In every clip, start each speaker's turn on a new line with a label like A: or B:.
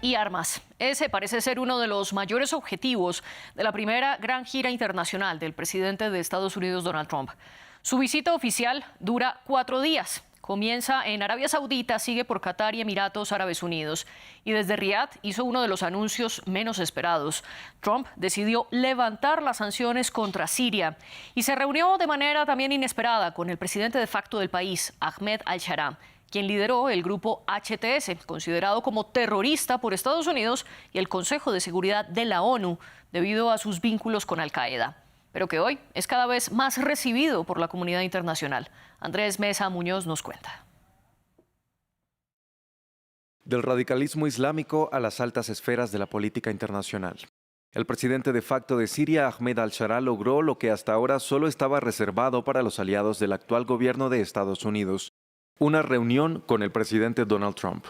A: y armas. Ese parece ser uno de los mayores objetivos de la primera gran gira internacional del presidente de Estados Unidos, Donald Trump. Su visita oficial dura 4 días. Comienza en Arabia Saudita, sigue por Qatar y Emiratos Árabes Unidos. Y desde Riad hizo uno de los anuncios menos esperados. Trump decidió levantar las sanciones contra Siria y se reunió de manera también inesperada con el presidente de facto del país, Ahmed al-Shara, quien lideró el grupo HTS, considerado como terrorista por Estados Unidos y el Consejo de Seguridad de la ONU, debido a sus vínculos con Al-Qaeda, pero que hoy es cada vez más recibido por la comunidad internacional. Andrés Mesa Muñoz nos cuenta.
B: Del radicalismo islámico a las altas esferas de la política internacional. El presidente de facto de Siria, Ahmed al-Shara, logró lo que hasta ahora solo estaba reservado para los aliados del actual gobierno de Estados Unidos: una reunión con el presidente Donald Trump.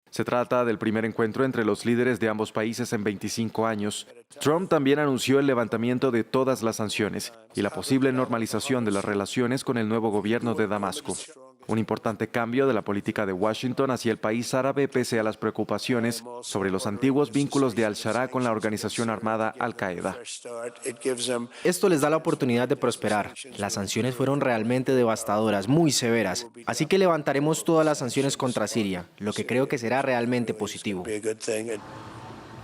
B: Se trata del primer encuentro entre los líderes de ambos países en 25 años. Trump también anunció el levantamiento de todas las sanciones y la posible normalización de las relaciones con el nuevo gobierno de Damasco. Un importante cambio de la política de Washington hacia el país árabe, pese a las preocupaciones sobre los antiguos vínculos de al-Shara con la organización armada Al-Qaeda.
C: Esto les da la oportunidad de prosperar. Las sanciones fueron realmente devastadoras, muy severas. Así que levantaremos todas las sanciones contra Siria, lo que creo que será realmente positivo.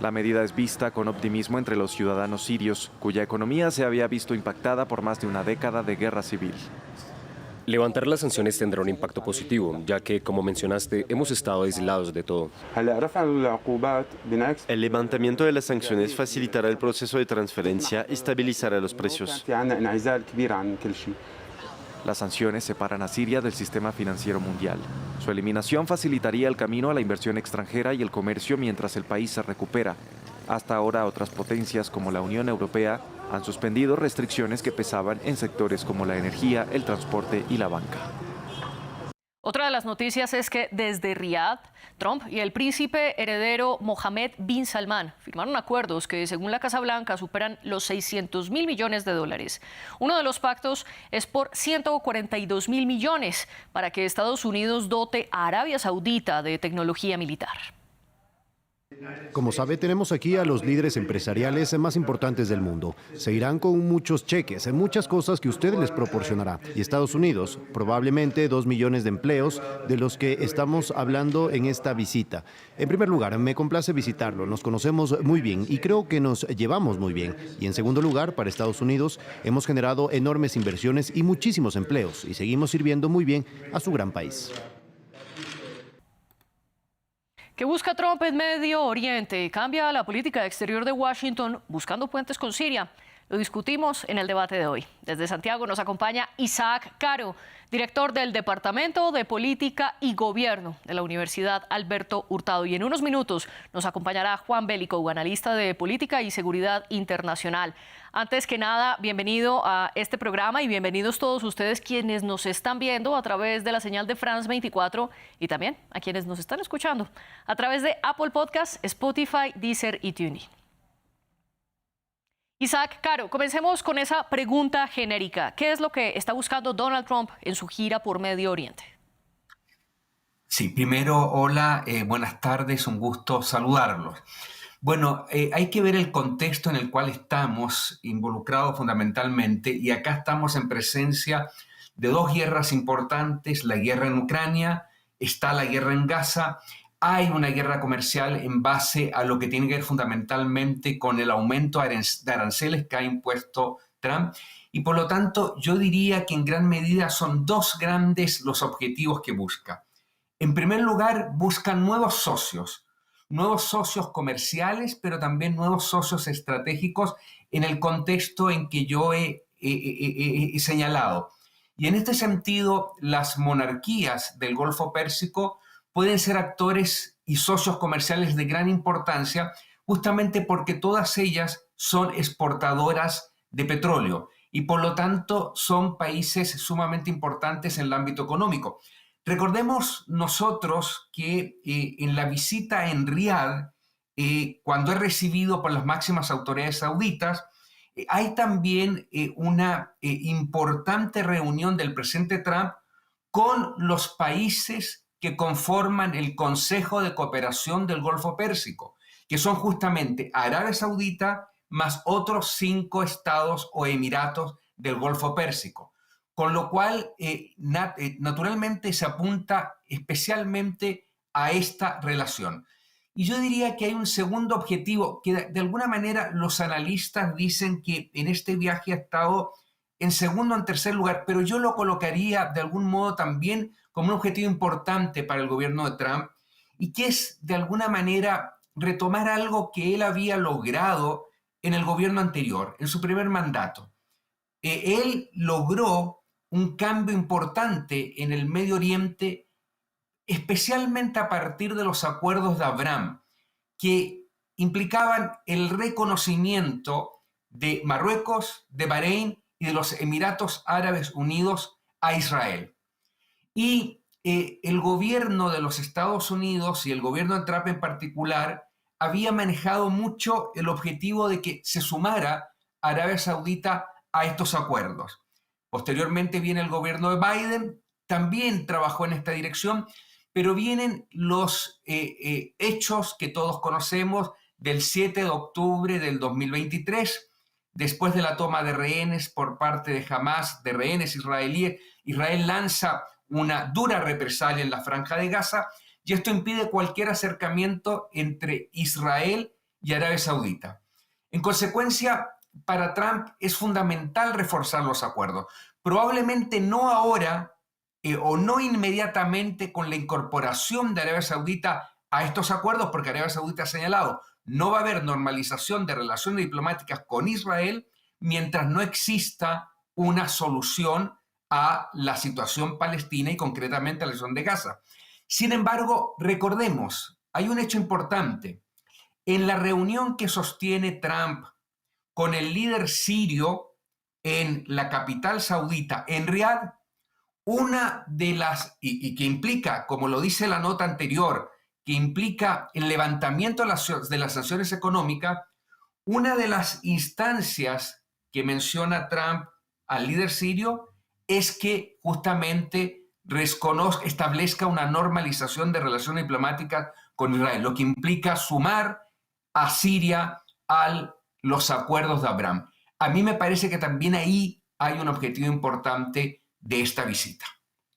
B: La medida es vista con optimismo entre los ciudadanos sirios, cuya economía se había visto impactada por más de una década de guerra civil.
D: Levantar las sanciones tendrá un impacto positivo, ya que, como mencionaste, hemos estado aislados de todo.
E: El levantamiento de las sanciones facilitará el proceso de transferencia y estabilizará los precios.
B: Las sanciones separan a Siria del sistema financiero mundial. Su eliminación facilitaría el camino a la inversión extranjera y el comercio mientras el país se recupera. Hasta ahora, otras potencias como la Unión Europea han suspendido restricciones que pesaban en sectores como la energía, el transporte y la banca.
A: Otra de las noticias es que desde Riad, Trump y el príncipe heredero Mohammed bin Salman firmaron acuerdos que, según la Casa Blanca, superan los $600.000 millones. Uno de los pactos es por $142.000 millones para que Estados Unidos dote a Arabia Saudita de tecnología militar.
F: Como sabe, tenemos aquí a los líderes empresariales más importantes del mundo. Se irán con muchos cheques, muchas cosas que usted les proporcionará. Y Estados Unidos, probablemente 2 millones de empleos de los que estamos hablando en esta visita. En primer lugar, me complace visitarlo. Nos conocemos muy bien y creo que nos llevamos muy bien. Y en segundo lugar, para Estados Unidos, hemos generado enormes inversiones y muchísimos empleos. Y seguimos sirviendo muy bien a su gran país.
A: ¿Qué busca Trump en Medio Oriente? ¿Cambia la política exterior de Washington buscando puentes con Siria? Lo discutimos en el debate de hoy. Desde Santiago nos acompaña Isaac Caro, director del Departamento de Política y Gobierno de la Universidad Alberto Hurtado. Y en unos minutos nos acompañará Juan Bélico, analista de Política y Seguridad Internacional. Antes que nada, bienvenido a este programa y bienvenidos todos ustedes quienes nos están viendo a través de la señal de France 24 y también a quienes nos están escuchando a través de Apple Podcasts, Spotify, Deezer y TuneIn. Isaac Caro, comencemos con esa pregunta genérica. ¿Qué es lo que está buscando Donald Trump en su gira por Medio Oriente?
G: Sí, primero, hola, buenas tardes, un gusto saludarlos. Bueno, hay que ver el contexto en el cual estamos involucrados fundamentalmente, y acá estamos en presencia de 2 guerras importantes: la guerra en Ucrania, está la guerra en Gaza. Hay una guerra comercial en base a lo que tiene que ver fundamentalmente con el aumento de aranceles que ha impuesto Trump. Y por lo tanto, yo diría que en gran medida son 2 grandes los objetivos que busca. En primer lugar, buscan nuevos socios comerciales, pero también nuevos socios estratégicos en el contexto en que yo he señalado. Y en este sentido, las monarquías del Golfo Pérsico pueden ser actores y socios comerciales de gran importancia, justamente porque todas ellas son exportadoras de petróleo y por lo tanto son países sumamente importantes en el ámbito económico. Recordemos nosotros que en la visita en Riad, cuando es recibido por las máximas autoridades sauditas, hay también una importante reunión del presidente Trump con los países que conforman el Consejo de Cooperación del Golfo Pérsico. que son justamente Arabia Saudita más otros 5 estados o emiratos del Golfo Pérsico. Con lo cual, naturalmente se apunta especialmente a esta relación. Y yo diría que hay un segundo objetivo que de alguna manera los analistas dicen que en este viaje ha estado en segundo o en tercer lugar, pero yo lo colocaría de algún modo también como un objetivo importante para el gobierno de Trump, y que es de alguna manera retomar algo que él había logrado en el gobierno anterior, en su primer mandato. Él logró un cambio importante en el Medio Oriente, especialmente a partir de los acuerdos de Abraham, que implicaban el reconocimiento de Marruecos, de Bahrein y de los Emiratos Árabes Unidos a Israel. Y el gobierno de los Estados Unidos y el gobierno de Trump en particular había manejado mucho el objetivo de que se sumara Arabia Saudita a estos acuerdos. Posteriormente viene el gobierno de Biden, también trabajó en esta dirección, pero vienen los hechos que todos conocemos del 7 de octubre del 2023, después de la toma de rehenes por parte de Hamas, de rehenes israelíes. Israel lanza una dura represalia en la Franja de Gaza, y esto impide cualquier acercamiento entre Israel y Arabia Saudita. En consecuencia, para Trump es fundamental reforzar los acuerdos. Probablemente no ahora o no inmediatamente con la incorporación de Arabia Saudita a estos acuerdos, porque Arabia Saudita ha señalado no va a haber normalización de relaciones diplomáticas con Israel mientras no exista una solución a la situación palestina y concretamente a la situación de Gaza. Sin embargo, recordemos, hay un hecho importante. En la reunión que sostiene Trump con el líder sirio en la capital saudita, en Riad, una de las, y que implica, como lo dice la nota anterior, que implica el levantamiento de las sanciones económicas, una de las instancias que menciona Trump al líder sirio es que justamente establezca una normalización de relaciones diplomáticas con Israel, lo que implica sumar a Siria a los acuerdos de Abraham. A mí me parece que también ahí hay un objetivo importante de esta visita.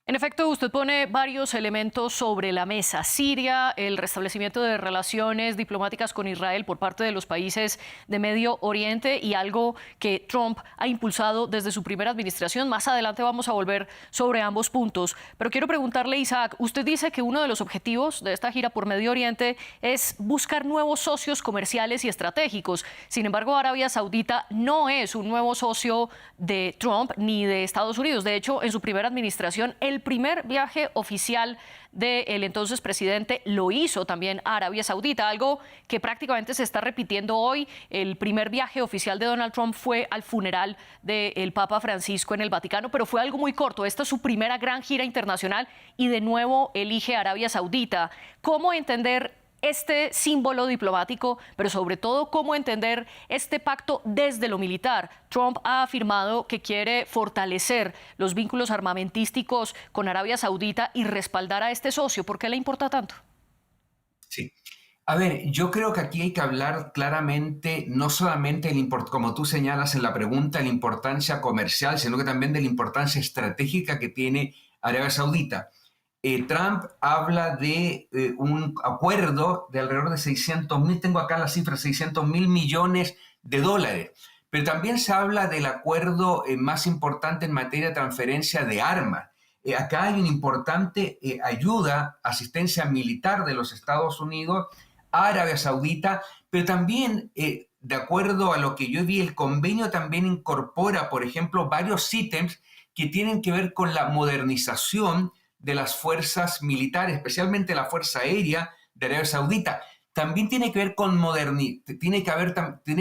A: En efecto, usted pone varios elementos sobre la mesa. Siria, el restablecimiento de relaciones diplomáticas con Israel por parte de los países de Medio Oriente y algo que Trump ha impulsado desde su primera administración. Más adelante vamos a volver sobre ambos puntos. Pero quiero preguntarle, Isaac, usted dice que uno de los objetivos de esta gira por Medio Oriente es buscar nuevos socios comerciales y estratégicos. Sin embargo, Arabia Saudita no es un nuevo socio de Trump ni de Estados Unidos. De hecho, en su primera administración, el primer viaje oficial del entonces presidente lo hizo también a Arabia Saudita, algo que prácticamente se está repitiendo hoy. El primer viaje oficial de Donald Trump fue al funeral del Papa Francisco en el Vaticano, pero fue algo muy corto. Esta es su primera gran gira internacional y de nuevo elige a Arabia Saudita. ¿Cómo entender este símbolo diplomático, pero sobre todo cómo entender este pacto desde lo militar? Trump ha afirmado que quiere fortalecer los vínculos armamentísticos con Arabia Saudita y respaldar a este socio. ¿Por qué le importa tanto?
G: Sí. A ver, yo creo que aquí hay que hablar claramente, no solamente, como tú señalas en la pregunta, la importancia comercial, sino que también de la importancia estratégica que tiene Arabia Saudita. Trump habla de un acuerdo de alrededor de 600.000, tengo acá la cifra, 600.000 millones de dólares, pero también se habla del acuerdo más importante en materia de transferencia de armas. Acá hay una importante ayuda, asistencia militar de los Estados Unidos a Arabia Saudita, pero también, de acuerdo a lo que yo vi, el convenio también incorpora, por ejemplo, varios ítems que tienen que ver con la modernización de las fuerzas militares, especialmente la Fuerza Aérea de Arabia Saudita. También tiene que ver con tiene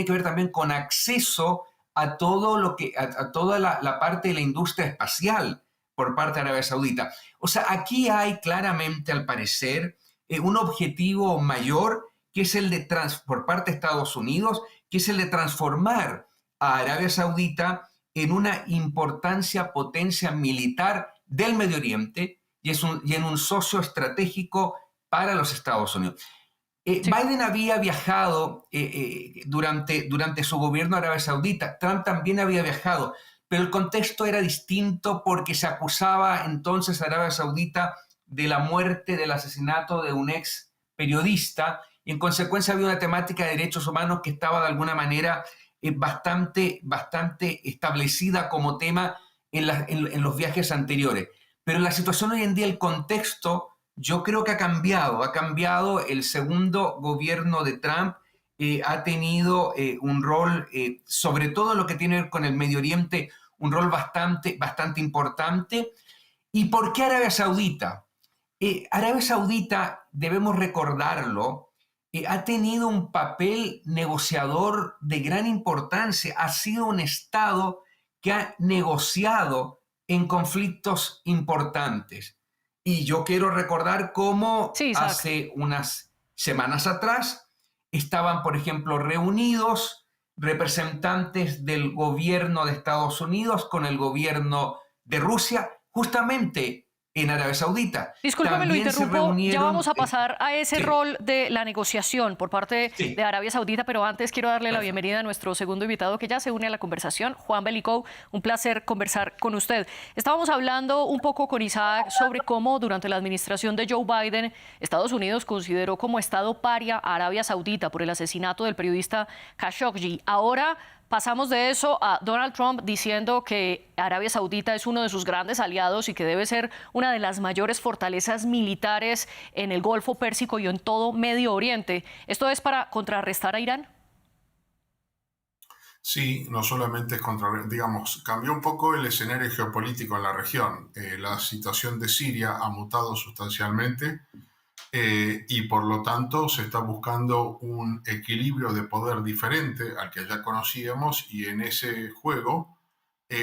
G: que ver también con acceso a todo a toda la parte de la industria espacial por parte de Arabia Saudita. O sea, aquí hay claramente, al parecer, un objetivo mayor, que es el de por parte de Estados Unidos, que es el de transformar a Arabia Saudita en una potencia militar del Medio Oriente y en un socio estratégico para los Estados Unidos.
A: Sí.
G: Biden había viajado durante su gobierno a Arabia Saudita, Trump también había viajado, pero el contexto era distinto porque se acusaba entonces a Arabia Saudita de la muerte, del asesinato de un ex periodista, y en consecuencia había una temática de derechos humanos que estaba de alguna manera bastante establecida como tema en los viajes anteriores. Pero la situación hoy en día, el contexto, yo creo que ha cambiado. El segundo gobierno de Trump ha tenido un rol, sobre todo lo que tiene que ver con el Medio Oriente, un rol bastante importante. ¿Y por qué Arabia Saudita? Arabia Saudita, debemos recordarlo, ha tenido un papel negociador de gran importancia. Ha sido un Estado que ha negociado en conflictos importantes. Y yo quiero recordar cómo
A: Sí, Isaac.
G: hace unas semanas atrás estaban, por ejemplo, reunidos representantes del gobierno de Estados Unidos con el gobierno de Rusia, justamente en Arabia Saudita.
A: Discúlpame, lo
G: También se
A: interrumpo. Ya
G: reunieron,
A: vamos a pasar a ese
G: sí.
A: rol de la negociación por parte
G: Sí.
A: de Arabia Saudita, pero antes quiero darle la
G: Perfecto.
A: bienvenida a nuestro segundo invitado que ya se une a la conversación, Juan Belicov. Un placer conversar con usted. Estábamos hablando un poco con Isaac sobre cómo durante la administración de Joe Biden, Estados Unidos consideró como Estado paria a Arabia Saudita por el asesinato del periodista Khashoggi. Ahora pasamos de eso a Donald Trump diciendo que Arabia Saudita es uno de sus grandes aliados y que debe ser una de las mayores fortalezas militares en el Golfo Pérsico y en todo Medio Oriente. ¿Esto es para contrarrestar a Irán?
H: Sí, no solamente es digamos, cambió un poco el escenario geopolítico en la región. La situación de Siria ha mutado sustancialmente y por lo tanto se está buscando un equilibrio de poder diferente al que ya conocíamos, y en ese juego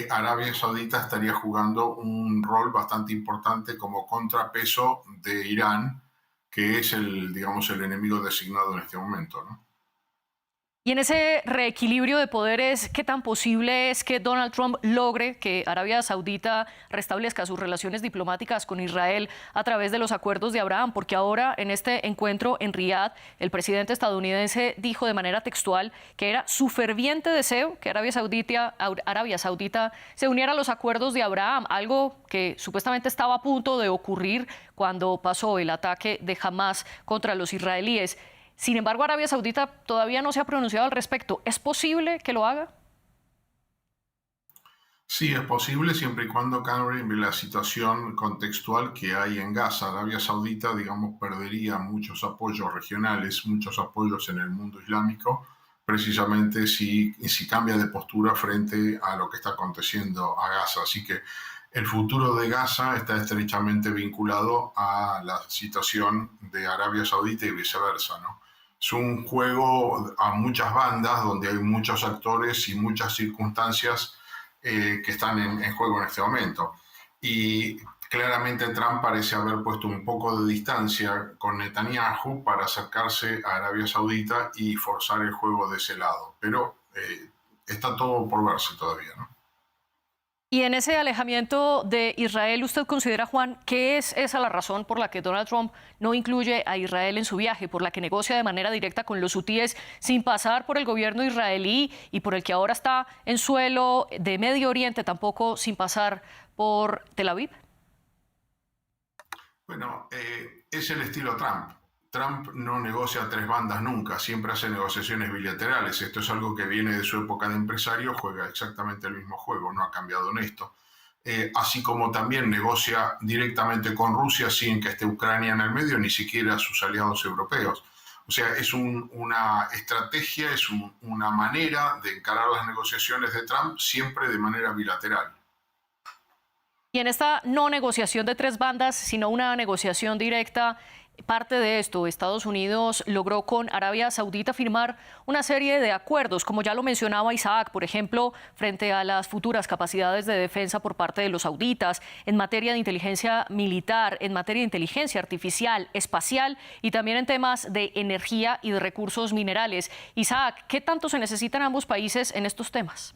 H: Arabia Saudita estaría jugando un rol bastante importante como contrapeso de Irán, que es digamos, el enemigo designado en este momento, ¿no?
A: Y en ese reequilibrio de poderes, ¿qué tan posible es que Donald Trump logre que Arabia Saudita restablezca sus relaciones diplomáticas con Israel a través de los acuerdos de Abraham? Porque ahora, en este encuentro en Riad, el presidente estadounidense dijo de manera textual que era su ferviente deseo que Arabia Saudita se uniera a los acuerdos de Abraham, algo que supuestamente estaba a punto de ocurrir cuando pasó el ataque de Hamás contra los israelíes. Sin embargo, Arabia Saudita todavía no se ha pronunciado al respecto. ¿Es posible que lo haga?
H: Sí, es posible siempre y cuando cambie la situación contextual que hay en Gaza. Arabia Saudita, digamos, perdería muchos apoyos regionales, muchos apoyos en el mundo islámico, precisamente si cambia de postura frente a lo que está aconteciendo a Gaza. Así que el futuro de Gaza está estrechamente vinculado a la situación de Arabia Saudita y viceversa, ¿no? Es un juego a muchas bandas donde hay muchos actores y muchas circunstancias que están en juego en este momento. Y claramente Trump parece haber puesto un poco de distancia con Netanyahu para acercarse a Arabia Saudita y forzar el juego de ese lado. Pero está todo por verse todavía, ¿no?
A: Y en ese alejamiento de Israel, ¿usted considera, Juan, que es esa la razón por la que Donald Trump no incluye a Israel en su viaje, por la que negocia de manera directa con los hutíes sin pasar por el gobierno israelí y por el que ahora está en suelo de Medio Oriente, tampoco sin pasar por Tel Aviv?
H: Bueno, es el estilo Trump. Trump no negocia a tres bandas nunca, siempre hace negociaciones bilaterales. Esto es algo que viene de su época de empresario, juega exactamente el mismo juego, no ha cambiado en esto. Así como también negocia directamente con Rusia sin que esté Ucrania en el medio, ni siquiera sus aliados europeos. O sea, es una estrategia, es una manera de encarar las negociaciones de Trump siempre de manera bilateral.
A: Y en esta no negociación de tres bandas, sino una negociación directa, parte de esto, Estados Unidos logró con Arabia Saudita firmar una serie de acuerdos, como ya lo mencionaba Isaac, por ejemplo, frente a las futuras capacidades de defensa por parte de los sauditas, en materia de inteligencia militar, en materia de inteligencia artificial, espacial y también en temas de energía y de recursos minerales. Isaac, ¿qué tanto se necesitan ambos países en estos temas?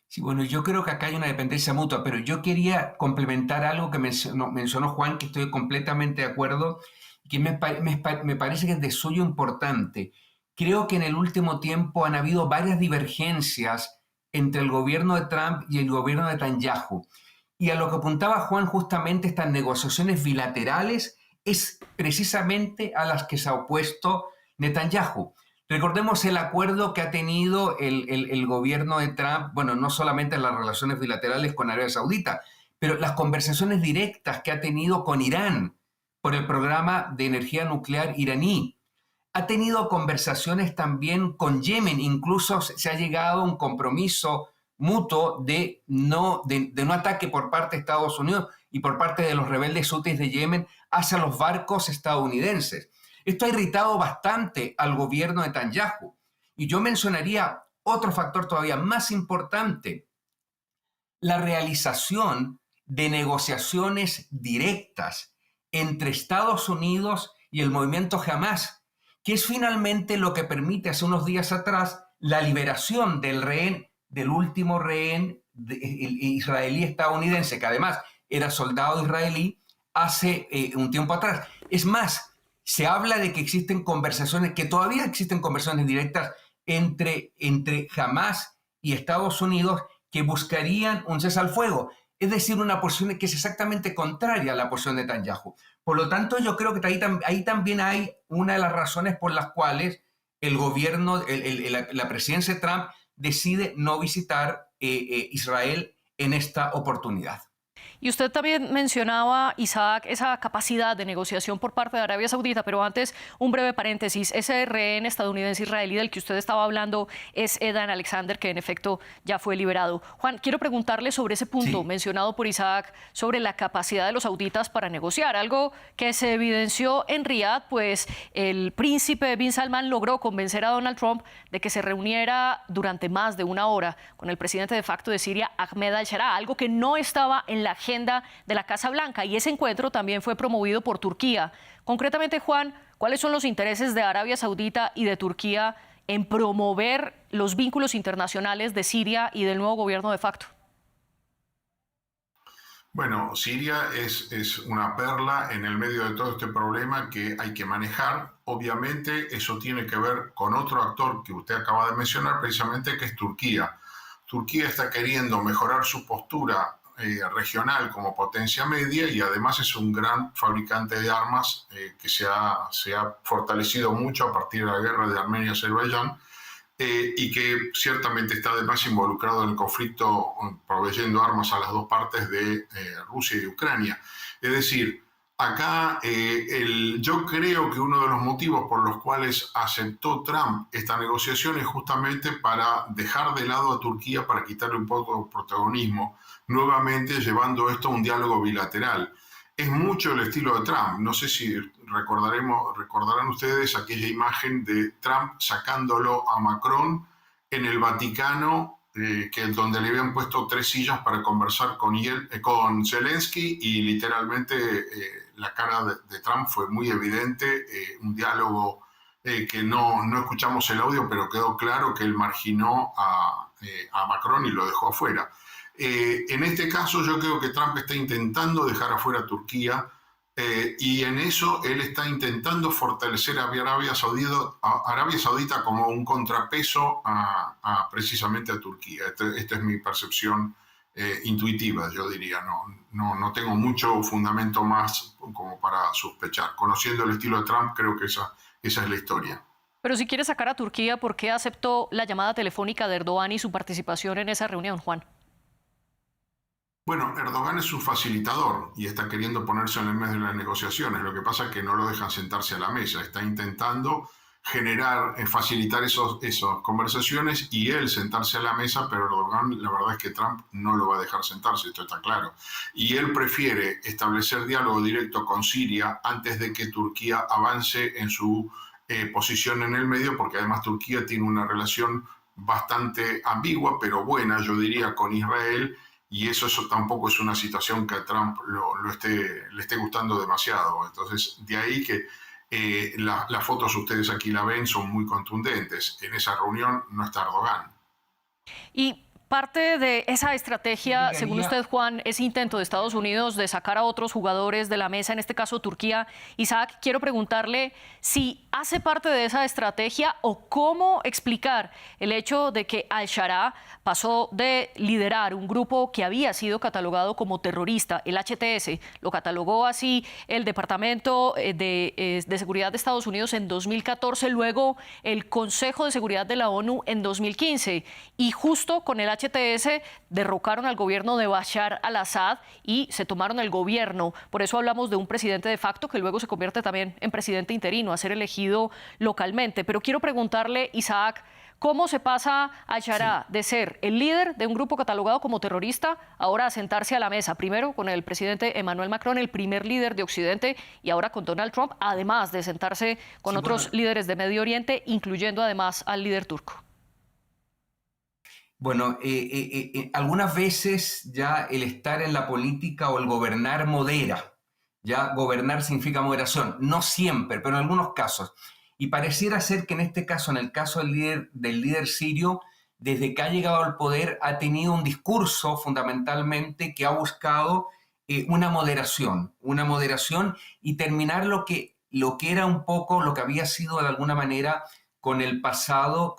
G: Sí, bueno, yo creo que acá hay una dependencia mutua, pero yo quería complementar algo que mencionó Juan, que estoy completamente de acuerdo, que me parece que es de suyo importante. Creo que en el último tiempo han habido varias divergencias entre el gobierno de Trump y el gobierno de Netanyahu. Y a lo que apuntaba Juan, justamente estas negociaciones bilaterales es precisamente a las que se ha opuesto Netanyahu. Recordemos el acuerdo que ha tenido el gobierno de Trump, bueno, no solamente en las relaciones bilaterales con Arabia Saudita, pero las conversaciones directas que ha tenido con Irán por el programa de energía nuclear iraní. Ha tenido conversaciones también con Yemen, incluso se ha llegado a un compromiso mutuo de no ataque por parte de Estados Unidos y por parte de los rebeldes hutis de Yemen hacia los barcos estadounidenses. Esto ha irritado bastante al gobierno de Netanyahu. Y yo mencionaría otro factor todavía más importante, la realización de negociaciones directas entre Estados Unidos y el movimiento Hamás, que es finalmente lo que permite hace unos días atrás la liberación del último rehén israelí estadounidense, que además era soldado israelí hace un tiempo atrás. Es más, se habla de que existen conversaciones, que todavía existen conversaciones directas entre Hamás y Estados Unidos que buscarían un cese al fuego. Es decir, una posición que es exactamente contraria a la posición de Netanyahu. Por lo tanto, yo creo que ahí también hay una de las razones por las cuales el gobierno, la presidencia de Trump decide no visitar Israel en esta oportunidad.
A: Y usted también mencionaba, Isaac, esa capacidad de negociación por parte de Arabia Saudita, pero antes, un breve paréntesis. Ese rehén estadounidense-israelí del que usted estaba hablando es Edan Alexander, que en efecto ya fue liberado. Juan, quiero preguntarle sobre ese punto mencionado por Isaac, sobre la capacidad de los sauditas para negociar, algo que se evidenció en Riad, pues el príncipe bin Salman logró convencer a Donald Trump de que se reuniera durante más de una hora con el presidente de facto de Siria, Ahmed al-Sharaa, algo que no estaba en la agenda de la Casa Blanca, y ese encuentro también fue promovido por Turquía. Concretamente, Juan, ¿cuáles son los intereses de Arabia Saudita y de Turquía en promover los vínculos internacionales de Siria y del nuevo gobierno de facto?
H: Bueno, Siria es una perla en el medio de todo este problema que hay que manejar. Obviamente eso tiene que ver con otro actor que usted acaba de mencionar, precisamente, que es Turquía. Turquía está queriendo mejorar su postura regional como potencia media y además es un gran fabricante de armas que se ha fortalecido mucho a partir de la guerra de Armenia-Azerbaiyán y que ciertamente está además involucrado en el conflicto proveyendo armas a las dos partes de Rusia y Ucrania. Es decir, acá yo creo que uno de los motivos por los cuales aceptó Trump esta negociación es justamente para dejar de lado a Turquía, para quitarle un poco de protagonismo, nuevamente llevando esto a un diálogo bilateral. Es mucho el estilo de Trump. No sé si recordarán ustedes aquella imagen de Trump sacándolo a Macron en el Vaticano, donde le habían puesto 3 sillas para conversar con Zelensky y literalmente la cara de Trump fue muy evidente, un diálogo que no escuchamos el audio, pero quedó claro que él marginó a Macron y lo dejó afuera. En este caso yo creo que Trump está intentando dejar afuera a Turquía y en eso él está intentando fortalecer a Arabia Saudita como un contrapeso precisamente a Turquía. Esta es mi percepción intuitiva, yo diría. No tengo mucho fundamento más como para sospechar. Conociendo el estilo de Trump, creo que esa es la historia.
A: Pero si quiere sacar a Turquía, ¿por qué aceptó la llamada telefónica de Erdogan y su participación en esa reunión, Juan?
H: Bueno, Erdogan es un facilitador y está queriendo ponerse en el medio de las negociaciones. Lo que pasa es que no lo dejan sentarse a la mesa. Está intentando facilitar esas conversaciones y él sentarse a la mesa, pero Erdogan, la verdad es que Trump no lo va a dejar sentarse, esto está claro. Y él prefiere establecer diálogo directo con Siria antes de que Turquía avance en su posición en el medio, porque además Turquía tiene una relación bastante ambigua, pero buena, yo diría, con Israel. Y eso tampoco es una situación que a Trump le esté gustando demasiado. Entonces, de ahí que las fotos, ustedes aquí la ven, son muy contundentes. En esa reunión no está Erdogan.
A: Y parte de esa estrategia, según usted, Juan, ese intento de Estados Unidos de sacar a otros jugadores de la mesa, en este caso Turquía. Isaac, quiero preguntarle si hace parte de esa estrategia o cómo explicar el hecho de que Al-Sharaa pasó de liderar un grupo que había sido catalogado como terrorista, el HTS, lo catalogó así el Departamento de Seguridad de Estados Unidos en 2014, luego el Consejo de Seguridad de la ONU en 2015, y justo con el HTS derrocaron al gobierno de Bashar al-Assad y se tomaron el gobierno. Por eso hablamos de un presidente de facto que luego se convierte también en presidente interino, a ser elegido localmente. Pero quiero preguntarle, Isaac, ¿cómo se pasa Al-Sharaa de ser el líder de un grupo catalogado como terrorista ahora a sentarse a la mesa? Primero con el presidente Emmanuel Macron, el primer líder de Occidente, y ahora con Donald Trump, además de sentarse con otros líderes de Medio Oriente, incluyendo además al líder turco.
G: Bueno, algunas veces ya el estar en la política o el gobernar modera. Ya gobernar significa moderación. No siempre, pero en algunos casos. Y pareciera ser que en este caso, en el caso del líder sirio, desde que ha llegado al poder ha tenido un discurso fundamentalmente que ha buscado una moderación y terminar lo que era un poco, lo que había sido de alguna manera con el pasado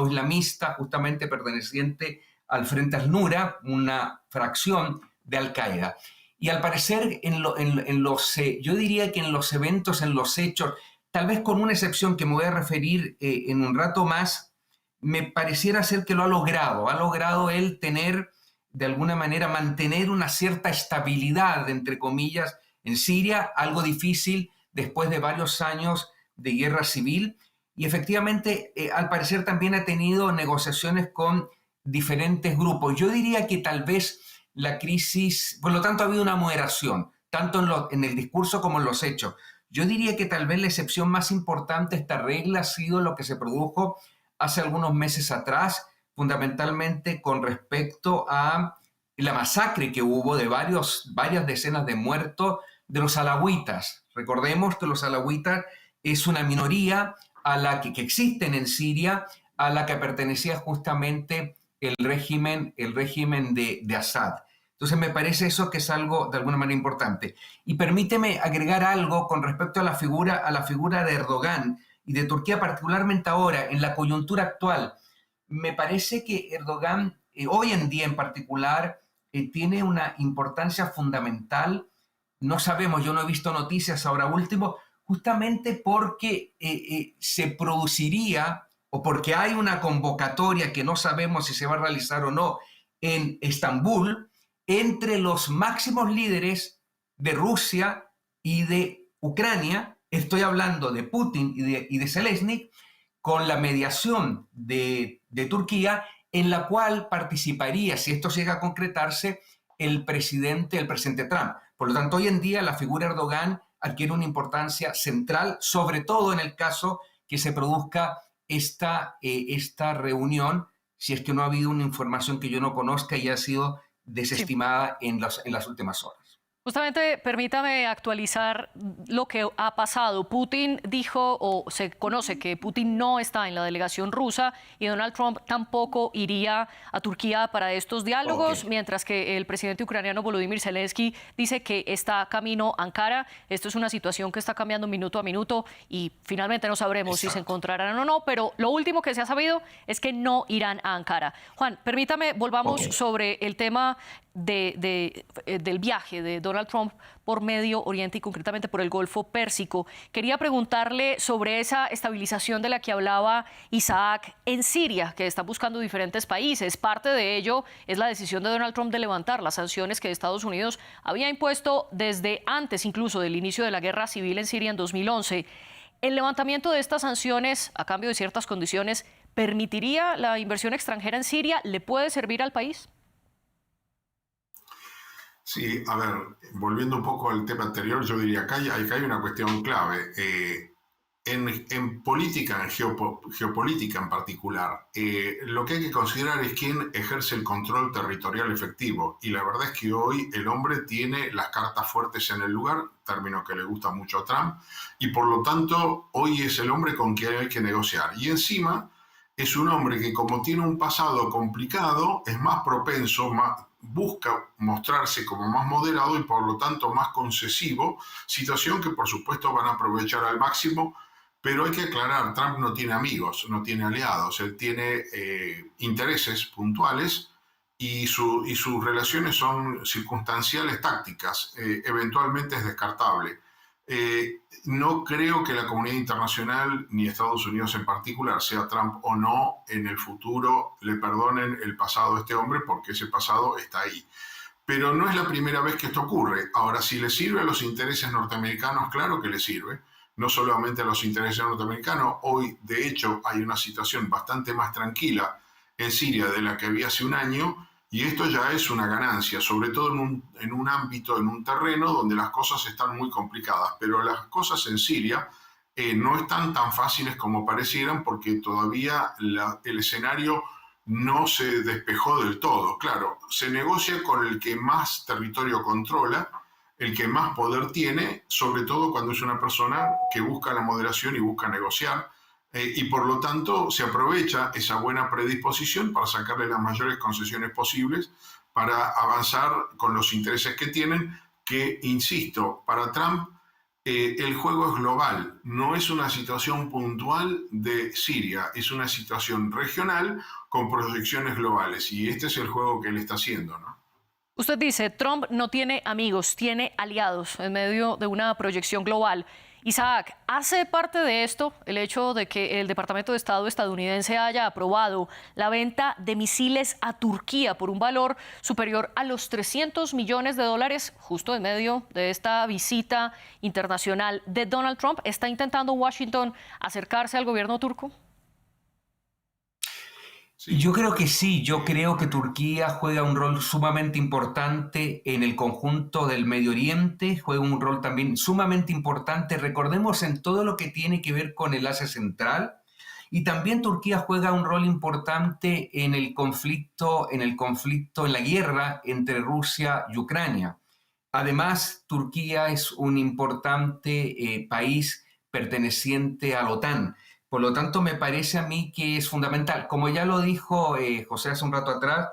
G: islamista, justamente perteneciente al Frente al-Nura, una fracción de Al-Qaeda. Y al parecer, yo diría que en los eventos, en los hechos, tal vez con una excepción que me voy a referir en un rato más, me pareciera ser que lo ha logrado. Ha logrado él tener, de alguna manera, mantener una cierta estabilidad, entre comillas, en Siria, algo difícil después de varios años de guerra civil. Y efectivamente, al parecer también ha tenido negociaciones con diferentes grupos. Yo diría que tal vez la crisis, por lo tanto ha habido una moderación, tanto en el discurso como en los hechos. Yo diría que tal vez la excepción más importante a esta regla ha sido lo que se produjo hace algunos meses atrás, fundamentalmente con respecto a la masacre que hubo de varias decenas de muertos de los alawitas. Recordemos que los alawitas es una minoría a la que existen en Siria, a la que pertenecía justamente el régimen de Assad. Entonces me parece eso que es algo de alguna manera importante. Y permíteme agregar algo con respecto a la figura de Erdogan y de Turquía, particularmente ahora, en la coyuntura actual. Me parece que Erdogan, hoy en día en particular, tiene una importancia fundamental. No sabemos, yo no he visto noticias ahora último, justamente porque se produciría, o porque hay una convocatoria que no sabemos si se va a realizar o no en Estambul, entre los máximos líderes de Rusia y de Ucrania. Estoy hablando de Putin y de Zelensky, con la mediación de Turquía, en la cual participaría, si esto llega a concretarse, el presidente Trump. Por lo tanto, hoy en día la figura Erdogan adquiere una importancia central, sobre todo en el caso que se produzca esta reunión, si es que no ha habido una información que yo no conozca y ha sido desestimada en las últimas horas.
A: Justamente, permítame actualizar lo que ha pasado. Putin dijo, o se conoce que Putin no está en la delegación rusa y Donald Trump tampoco iría a Turquía para estos diálogos, mientras que el presidente ucraniano Volodymyr Zelensky dice que está camino a Ankara. Esto es una situación que está cambiando minuto a minuto y finalmente no sabremos si se encontrarán o no, pero lo último que se ha sabido es que no irán a Ankara. Juan, permítame, volvamos sobre el tema del viaje de Donald Trump por Medio Oriente y concretamente por el Golfo Pérsico. Quería preguntarle sobre esa estabilización de la que hablaba Isaac en Siria, que está buscando diferentes países. Parte de ello es la decisión de Donald Trump de levantar las sanciones que Estados Unidos había impuesto desde antes incluso del inicio de la guerra civil en Siria en 2011. ¿El levantamiento de estas sanciones a cambio de ciertas condiciones permitiría la inversión extranjera en Siria? ¿Le puede servir al país?
H: Sí, a ver, volviendo un poco al tema anterior, yo diría que hay una cuestión clave. En política, en geopolítica en particular, lo que hay que considerar es quién ejerce el control territorial efectivo. Y la verdad es que hoy el hombre tiene las cartas fuertes en el lugar, término que le gusta mucho a Trump, y por lo tanto hoy es el hombre con quien hay que negociar. Y encima es un hombre que, como tiene un pasado complicado, es más propenso, busca mostrarse como más moderado y por lo tanto más concesivo, situación que por supuesto van a aprovechar al máximo, pero hay que aclarar, Trump no tiene amigos, no tiene aliados, él tiene intereses puntuales y sus relaciones son circunstanciales, tácticas, eventualmente es descartable. No creo que la comunidad internacional, ni Estados Unidos en particular, sea Trump o no, en el futuro le perdonen el pasado a este hombre, porque ese pasado está ahí. Pero no es la primera vez que esto ocurre. Ahora, si le sirve a los intereses norteamericanos, claro que le sirve. No solamente a los intereses norteamericanos. Hoy, de hecho, hay una situación bastante más tranquila en Siria de la que había hace un año, y esto ya es una ganancia, sobre todo en un ámbito, en un terreno donde las cosas están muy complicadas. Pero las cosas en Siria no están tan fáciles como parecieran, porque todavía el escenario no se despejó del todo. Claro, se negocia con el que más territorio controla, el que más poder tiene, sobre todo cuando es una persona que busca la moderación y busca negociar. Y por lo tanto se aprovecha esa buena predisposición para sacarle las mayores concesiones posibles para avanzar con los intereses que tienen, que, insisto, para Trump el juego es global, no es una situación puntual de Siria, es una situación regional con proyecciones globales, y este es el juego que él está haciendo, ¿no?
A: Usted dice, Trump no tiene amigos, tiene aliados en medio de una proyección global. Isaac, ¿hace parte de esto el hecho de que el Departamento de Estado estadounidense haya aprobado la venta de misiles a Turquía por un valor superior a los $300 millones, justo en medio de esta visita internacional de Donald Trump? ¿Está intentando Washington acercarse al gobierno turco?
G: Yo creo que sí, yo creo que Turquía juega un rol sumamente importante en el conjunto del Medio Oriente, juega un rol también sumamente importante, recordemos, en todo lo que tiene que ver con el Asia Central, y también Turquía juega un rol importante en el conflicto, en la guerra entre Rusia y Ucrania. Además, Turquía es un importante país perteneciente a la OTAN. Por lo tanto, me parece a mí que es fundamental. Como ya lo dijo José hace un rato atrás,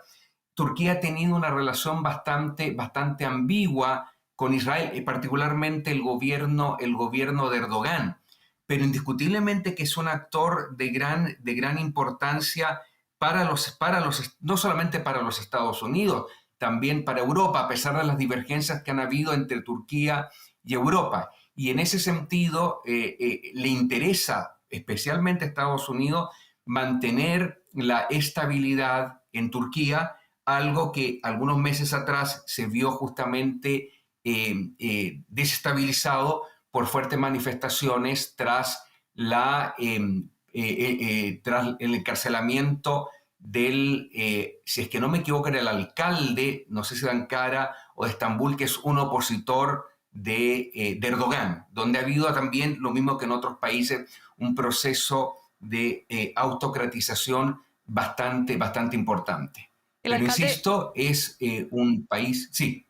G: Turquía ha tenido una relación bastante ambigua con Israel, y particularmente el gobierno de Erdogan. Pero indiscutiblemente que es un actor de gran importancia no solamente para los Estados Unidos, también para Europa, a pesar de las divergencias que han habido entre Turquía y Europa. Y en ese sentido le interesa, especialmente a Estados Unidos, mantener la estabilidad en Turquía, algo que algunos meses atrás se vio justamente desestabilizado por fuertes manifestaciones tras el encarcelamiento del, si es que no me equivoco, era el alcalde, no sé si de Ankara o de Estambul, que es un opositor de Erdogan, donde ha habido también, lo mismo que en otros países, un proceso de autocratización bastante importante. Pero insisto, es un país, sí.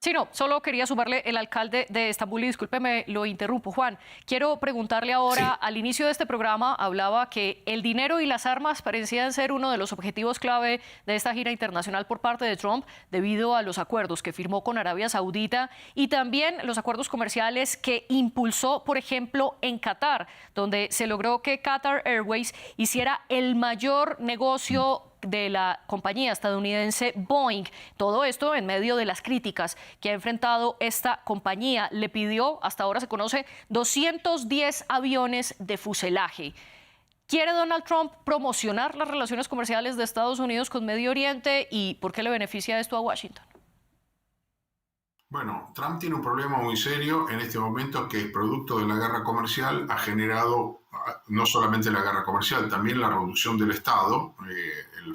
A: Sí, no, solo quería sumarle el alcalde de Estambul, y discúlpeme, lo interrumpo. Juan, quiero preguntarle ahora, sí. Al inicio de este programa hablaba que el dinero y las armas parecían ser uno de los objetivos clave de esta gira internacional por parte de Trump, debido a los acuerdos que firmó con Arabia Saudita y también los acuerdos comerciales que impulsó, por ejemplo, en Qatar, donde se logró que Qatar Airways hiciera el mayor negocio de la compañía estadounidense Boeing. Todo esto en medio de las críticas que ha enfrentado esta compañía. Le pidió, hasta ahora se conoce, 210 aviones de fuselaje. ¿Quiere Donald Trump promocionar las relaciones comerciales de Estados Unidos con Medio Oriente, y por qué le beneficia esto a Washington?
H: Bueno, Trump tiene un problema muy serio en este momento, que es producto de la guerra comercial, ha generado no solamente la guerra comercial, también la reducción del Estado, la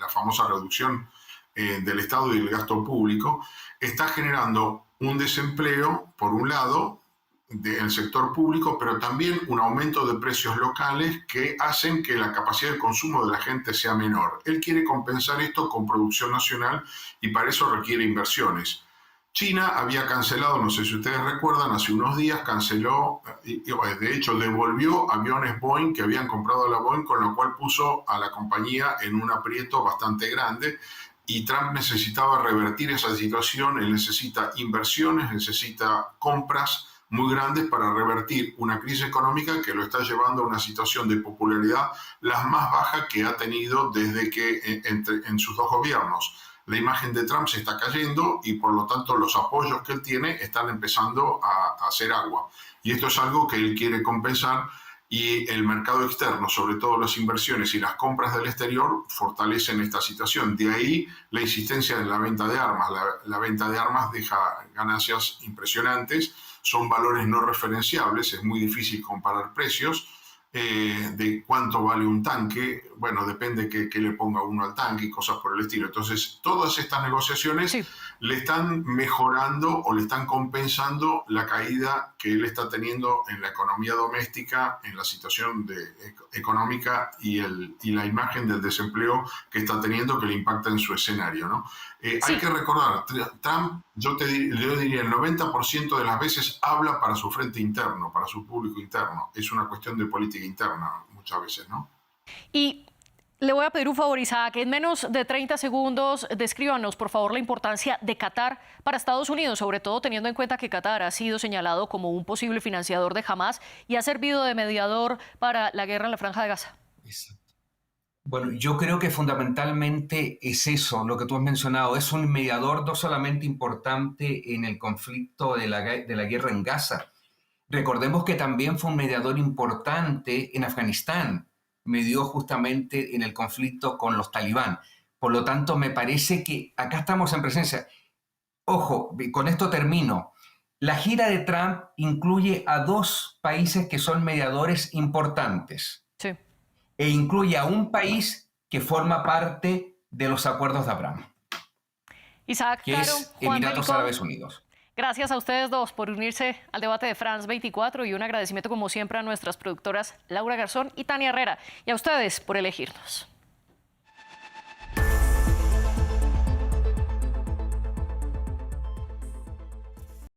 H: famosa reducción del Estado y del gasto público, está generando un desempleo, por un lado, del sector público, pero también un aumento de precios locales que hacen que la capacidad de consumo de la gente sea menor. Él quiere compensar esto con producción nacional y para eso requiere inversiones. China había cancelado, no sé si ustedes recuerdan, hace unos días canceló, de hecho devolvió aviones Boeing que habían comprado a la Boeing, con lo cual puso a la compañía en un aprieto bastante grande, y Trump necesitaba revertir esa situación. Él necesita inversiones, necesita compras muy grandes para revertir una crisis económica que lo está llevando a una situación de popularidad la más baja que ha tenido desde que en sus dos gobiernos. La imagen de Trump se está cayendo y por lo tanto los apoyos que él tiene están empezando a hacer agua. Y esto es algo que él quiere compensar, y el mercado externo, sobre todo las inversiones y las compras del exterior, fortalecen esta situación. De ahí la insistencia en la venta de armas. La venta de armas deja ganancias impresionantes, son valores no referenciables, es muy difícil comparar precios. De cuánto vale un tanque, bueno, depende que le ponga uno al tanque y cosas por el estilo. Entonces, todas estas negociaciones le están mejorando o le están compensando la caída que él está teniendo en la economía doméstica, en la situación económica y la imagen del desempleo que está teniendo, que le impacta en su escenario, ¿no? Hay que recordar, Trump, yo diría, el 90% de las veces habla para su frente interno, para su público interno. Es una cuestión de política interna muchas veces, ¿no?
A: Y le voy a pedir un favor, Isaac, en menos de 30 segundos, descríbanos, por favor, la importancia de Qatar para Estados Unidos, sobre todo teniendo en cuenta que Qatar ha sido señalado como un posible financiador de Hamás y ha servido de mediador para la guerra en la Franja de Gaza.
G: Bueno, yo creo que fundamentalmente es eso, lo que tú has mencionado. Es un mediador no solamente importante en el conflicto de la guerra en Gaza. Recordemos que también fue un mediador importante en Afganistán. Medió justamente en el conflicto con los talibán. Por lo tanto, me parece que acá estamos en presencia. Ojo, con esto termino. La gira de Trump incluye a 2 países que son mediadores importantes.
A: Sí.
G: E incluye a un país que forma parte de los acuerdos de Abraham,
A: Isaac,
G: que
A: Caro,
G: es
A: Juan
G: Emiratos
A: Bélico,
G: Árabes Unidos.
A: gracias a ustedes dos por unirse al debate de France 24 y un agradecimiento como siempre a nuestras productoras Laura Garzón y Tania Herrera, y a ustedes por elegirnos.